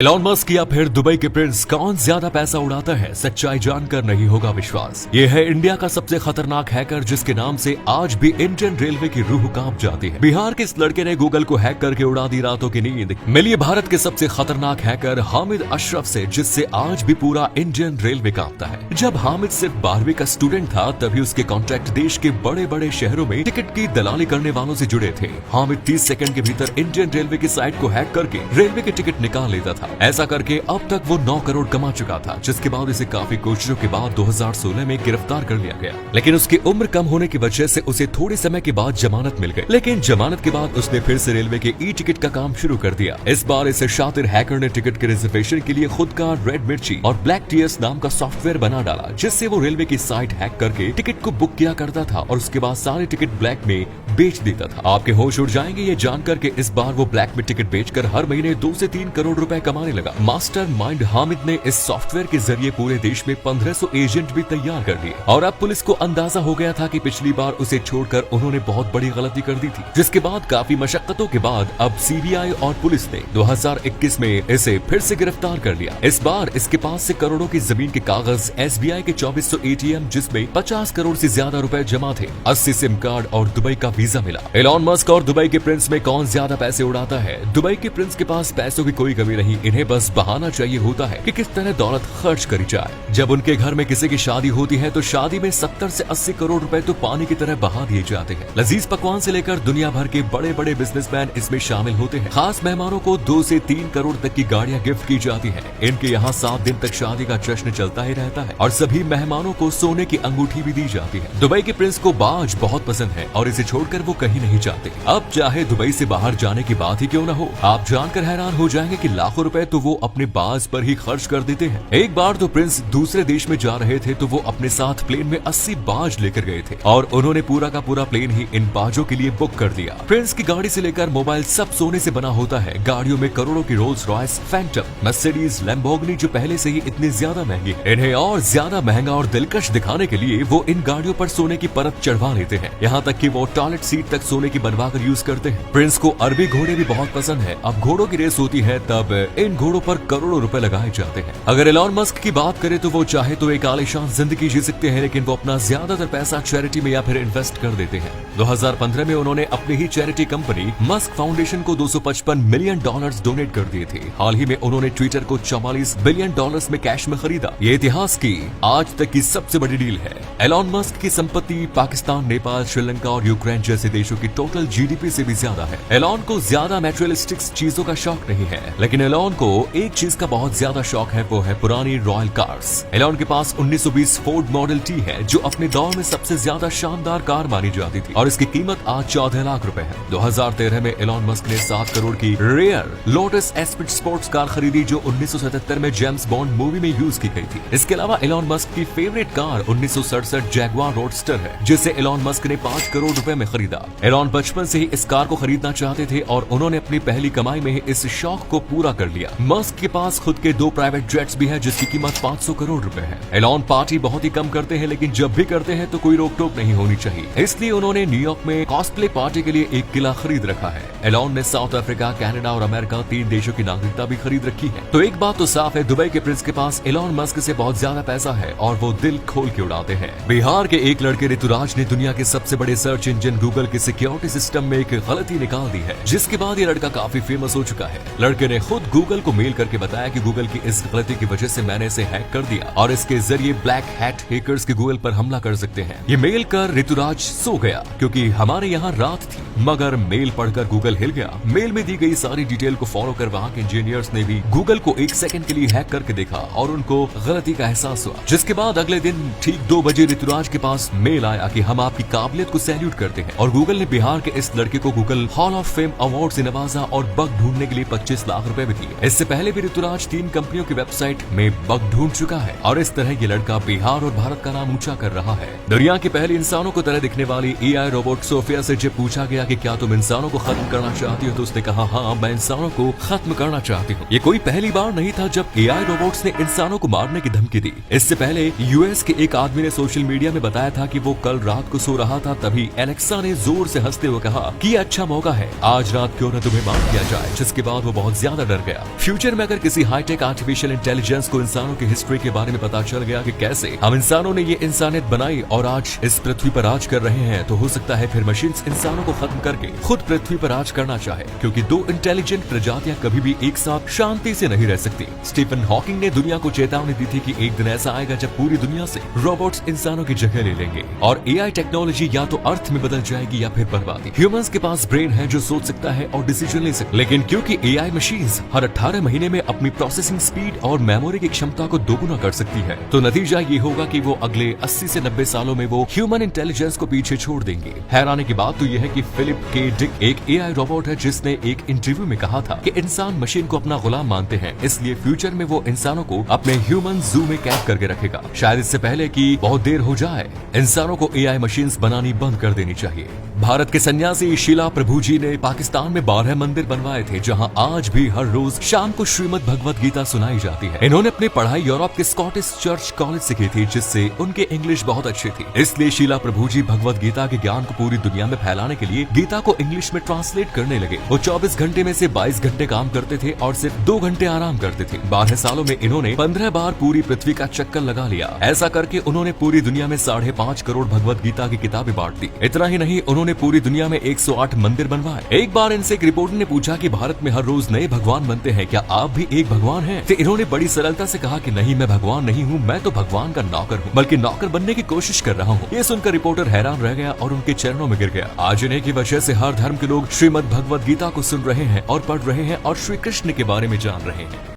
Elon Musk या फिर Dubai के प्रिंस, कौन ज्यादा पैसा उड़ाता है? सच्चाई जानकर नहीं होगा विश्वास। ये है इंडिया का सबसे खतरनाक हैकर, जिसके नाम से आज भी इंडियन रेलवे की रूह कांप जाती है। बिहार के इस लड़के ने गूगल को हैक करके उड़ा दी रातों की नींद। मिलिए भारत के सबसे खतरनाक हैकर हामिद अशरफ से, जिससे आज भी पूरा इंडियन रेलवे कांपता है। जब हामिद सिर्फ 12वीं का स्टूडेंट था, तभी उसके कॉन्ट्रैक्ट देश के बड़े बड़े शहरों में टिकट की दलाली करने वालों से जुड़े थे। हामिद 30 सेकंड के भीतर इंडियन रेलवे की साइट को हैक करके रेलवे के टिकट निकाल लेता था। ऐसा करके अब तक वो 9 करोड़ कमा चुका था, जिसके बाद इसे काफी कोशिशों के बाद 2016 में गिरफ्तार कर लिया गया। लेकिन उसकी उम्र कम होने की वजह से उसे थोड़े समय के बाद जमानत मिल गई। लेकिन जमानत के बाद उसने फिर से रेलवे के ई टिकट का काम शुरू कर दिया। इस बार इस शातिर हैकर ने टिकट के रिजर्वेशन के लिए खुद का रेड मिर्ची और ब्लैक टीयर्स नाम का सॉफ्टवेयर बना डाला, जिससे वो रेलवे की साइट हैक करके टिकट को बुक किया करता था और उसके बाद सारे टिकट ब्लैक में बेच देता था। आपके होश उड़ जाएंगे ये जानकर के इस बार वो ब्लैक में टिकट बेचकर हर महीने 2 से 3 करोड़ रुपए कमाने लगा। मास्टर माइंड हामिद ने इस सॉफ्टवेयर के जरिए पूरे देश में 1500 एजेंट भी तैयार कर दिए और अब पुलिस को अंदाजा हो गया था कि पिछली बार उसे छोड़कर उन्होंने बहुत बड़ी गलती कर दी थी, जिसके बाद काफी मशक्कतों के बाद अब सीबीआई और पुलिस ने 2021 में इसे फिर से गिरफ्तार कर लिया। इस बार इसके पास से करोड़ों की जमीन के कागज, एसबीआई के 2400 एटीएम जिसमें 50 करोड़ से ज्यादा रुपए जमा थे, 80 सिम कार्ड और दुबई का वीजा मिला। एलॉन मस्क और दुबई के प्रिंस में कौन ज्यादा पैसे उड़ाता है? दुबई के प्रिंस के पास पैसों की कोई कमी नहीं, इन्हें बस बहाना चाहिए होता है कि किस तरह दौलत खर्च करी जाए। जब उनके घर में किसी की शादी होती है तो शादी में 70 से 80 करोड़ रुपए तो पानी की तरह बहा दिए जाते हैं। लजीज पकवान से लेकर दुनिया भर के बड़े बड़े बिजनेसमैन इसमें शामिल होते हैं। खास मेहमानों को 2 से 3 करोड़ तक की गाड़ियां गिफ्ट की जाती हैं। इनके यहाँ 7 दिन तक शादी का जश्न चलता ही रहता है और सभी मेहमानों को सोने की अंगूठी भी दी जाती है। दुबई के प्रिंस को बाज बहुत पसंद है और इसे छोड़कर वो कहीं नहीं जाते। अब चाहे दुबई से बाहर जाने की बात ही क्यों न हो, आप जानकर हैरान हो जाएंगे कि लाखों रुपए तो वो अपने बाज पर ही खर्च कर देते हैं। एक बार तो प्रिंस दूसरे देश में जा रहे थे तो वो अपने साथ प्लेन में 80 बाज लेकर गए थे और उन्होंने पूरा का पूरा प्लेन ही इन बाजों के लिए बुक कर दिया। प्रिंस की गाड़ी से लेकर मोबाइल सब सोने से बना होता है। गाड़ियों में करोड़ों की Rolls Royce, Phantom, Mercedes, Lamborghini जो पहले से ही इतनी ज्यादा महंगी है, इन्हें और ज्यादा महंगा और दिलकश दिखाने के लिए वो इन गाड़ियों पर सोने की परत चढ़वा लेते हैं। यहाँ तक कि वो टॉयलेट सीट तक सोने की बनवा कर यूज करते हैं। प्रिंस को अरबी घोड़े भी बहुत पसंद है। अब घोड़ों की रेस होती है तब इन घोड़ों पर करोड़ों रुपए लगाए जाते हैं। अगर एलॉन मस्क की बात करें तो वो चाहे तो एक आलीशान जिंदगी जी सकते हैं, लेकिन वो अपना ज्यादातर पैसा चैरिटी में या फिर इन्वेस्ट कर देते हैं। 2015 में उन्होंने अपनी ही चैरिटी कंपनी मस्क फाउंडेशन को $255 मिलियन डोनेट कर दिए थे। हाल ही में उन्होंने ट्विटर को $44 बिलियन में कैश में खरीदा। ये इतिहास की आज तक की सबसे बड़ी डील है। एलॉन मस्क की संपत्ति पाकिस्तान, नेपाल, श्रीलंका और यूक्रेन जैसे देशों की टोटल जीडीपी से भी ज्यादा है। एलॉन को ज्यादा मटेरियलिस्टिक चीजों का शौक नहीं है, लेकिन एलॉन को एक चीज का बहुत ज्यादा शौक है, वो है पुरानी रॉयल कार्स। एलॉन के पास 1920 फोर्ड मॉडल टी है, जो अपने दौर में सबसे ज्यादा शानदार कार मानी जाती थी और इसकी कीमत आज 14 लाख रुपए है। 2013 में एलॉन मस्क ने 7 करोड़ की रेयर लोटस एस्पिड स्पोर्ट्स कार खरीदी, जो 1977 में जेम्स बॉन्ड मूवी में यूज की गई थी। इसके अलावा एलॉन मस्क की फेवरेट कार 1967 जैगवार रोडस्टर है, जिसे एलॉन मस्क ने 5 करोड़ रुपए में खरीदा। एलॉन बचपन से ही इस कार को खरीदना चाहते थे और उन्होंने अपनी पहली कमाई में ही इस शौक को पूरा कर लिया। मस्क के पास खुद के 2 प्राइवेट जेट्स भी है, जिसकी कीमत 500 करोड़ रुपए है। एलॉन पार्टी बहुत ही कम करते हैं, लेकिन जब भी करते हैं तो कोई रोक टोक नहीं होनी चाहिए, इसलिए उन्होंने न्यूयॉर्क में कॉस्प्ले पार्टी के लिए एक किला खरीद रखा है। एलॉन ने साउथ अफ्रीका, कनाडा और अमेरिका 3 देशों की नागरिकता भी खरीद रखी है। तो एक बात तो साफ है, दुबई के प्रिंस के पास एलॉन मस्क से बहुत ज्यादा पैसा है और वो दिल खोल के उड़ाते हैं। बिहार के एक लड़के ऋतुराज ने दुनिया के सबसे बड़े सर्च इंजन गूगल के सिक्योरिटी सिस्टम में एक गलती निकाल दी है, जिसके बाद ये लड़का काफी फेमस हो चुका है। लड़के ने खुद गूगल को मेल करके बताया कि गूगल की इस गलती की वजह से मैंने इसे हैक कर दिया और इसके जरिए ब्लैक हैट हैकर्स के गूगल पर हमला कर सकते हैं। ये मेल कर ऋतुराज सो गया, क्योंकि हमारे यहाँ रात थी, मगर मेल पढ़कर गूगल हिल गया। मेल में दी गई सारी डिटेल को फॉलो कर वहाँ के इंजीनियर्स ने भी गूगल को 1 सेकंड के लिए हैक करके देखा और उनको गलती का एहसास हुआ। जिसके बाद अगले दिन ठीक 2 बजे ऋतुराज के पास मेल आया कि हम आपकी काबिलियत को सैल्यूट करते हैं, और गूगल ने बिहार के इस लड़के को Google hall of fame award से नवाजा और बग ढूंढने के लिए 25 लाख रुपए भी दिए। इससे पहले भी ऋतुराज 3 कंपनियों की वेबसाइट में बग ढूंढ चुका है और इस तरह ये लड़का बिहार और भारत का नाम ऊंचा कर रहा है। दुनिया की पहली इंसानों को तरह दिखने वाली एआई रोबोट सोफिया से जब पूछा गया कि क्या तुम इंसानों को खत्म करना चाहती हो, तो उसने कहा हाँ, मैं इंसानों को खत्म करना चाहती हूँ। ये कोई पहली बार नहीं था जब एआई रोबोट्स ने इंसानों को मारने की धमकी दी। इससे पहले यूएस के एक आदमी ने सोशल मीडिया में बताया था कि वो कल रात को सो रहा था, तभी एलेक्सा ने ने जोर से हंसते हुए कहा कि ये अच्छा मौका है, आज रात क्यों न तुम्हें मार दिया जाए। जिसके बाद वो बहुत ज्यादा डर गया। फ्यूचर में अगर किसी हाईटेक आर्टिफिशियल इंटेलिजेंस को इंसानों की हिस्ट्री के बारे में पता चल गया कि कैसे हम इंसानों ने ये इंसानियत बनाई और आज इस पृथ्वी पर राज कर रहे हैं, तो हो सकता है फिर मशीन्स इंसानों को खत्म करके खुद पृथ्वी पर राज करना चाहे, क्योंकि दो इंटेलिजेंट प्रजातियां कभी भी एक साथ शांति से नहीं रह सकती। स्टीफन हॉकिंग ने दुनिया को चेतावनी दी थी कि एक दिन ऐसा आएगा जब पूरी दुनिया से रोबोट्स इंसानों की जगह ले लेंगे और एआई टेक्नोलॉजी या तो अर्थ में बदल जाएगी या फिर बर्बादी। ह्यूमंस के पास ब्रेन है जो सोच सकता है और डिसीजन ले सकता है, लेकिन क्योंकि एआई मशीन्स हर 18 महीने में अपनी प्रोसेसिंग स्पीड और मेमोरी की क्षमता को दोगुना कर सकती है, तो नतीजा ये होगा कि वो अगले 80 से 90 सालों में वो ह्यूमन इंटेलिजेंस को पीछे छोड़ देंगे। हैरानी की बात तो यह है कि फिलिप के डिक एक एआई रोबोट है जिसने एक इंटरव्यू में कहा था कि इंसान मशीन को अपना गुलाम मानते हैं, इसलिए फ्यूचर में वो इंसानों को अपने ह्यूमन जू में कैद करके रखेगा। शायद इससे पहले कि बहुत देर हो जाए, इंसानों को एआई मशीन्स बनानी बंद कर देनी चाहिए। भारत के सन्यासी शीला प्रभु जी ने पाकिस्तान में 12 मंदिर बनवाए थे, जहां आज भी हर रोज शाम को श्रीमद् भगवत गीता सुनाई जाती है। इन्होंने अपनी पढ़ाई यूरोप के स्कॉटिश चर्च कॉलेज से की थी, जिससे उनके इंग्लिश बहुत अच्छी थी। इसलिए शीला प्रभु जी भगवत गीता के ज्ञान को पूरी दुनिया में फैलाने के लिए गीता को इंग्लिश में ट्रांसलेट करने लगे। वो 24 घंटे में से 22 घंटे काम करते थे और सिर्फ 2 घंटे आराम करते थे। 12 सालों में इन्होंने 15 बार पूरी पृथ्वी का चक्कर लगा लिया। ऐसा करके उन्होंने पूरी दुनिया में 5.5 करोड़ भगवत गीता की किताबें बांट दी। इतना ही नहीं, उन्होंने पूरी दुनिया में 108 मंदिर बनवाए। एक बार इनसे एक रिपोर्टर ने पूछा कि भारत में हर रोज नए भगवान बनते हैं, क्या आप भी एक भगवान हैं? तो इन्होंने बड़ी सरलता से कहा कि नहीं, मैं भगवान नहीं हूँ, मैं तो भगवान का नौकर हूँ, बल्कि नौकर बनने की कोशिश कर रहा हूँ। ये सुनकर रिपोर्टर हैरान रह गया और उनके चरणों में गिर गया। आज इन्हीं की वजह से हर धर्म के लोग श्रीमद् भगवत गीता को सुन रहे हैं और पढ़ रहे हैं और श्री कृष्ण के बारे में जान रहे हैं।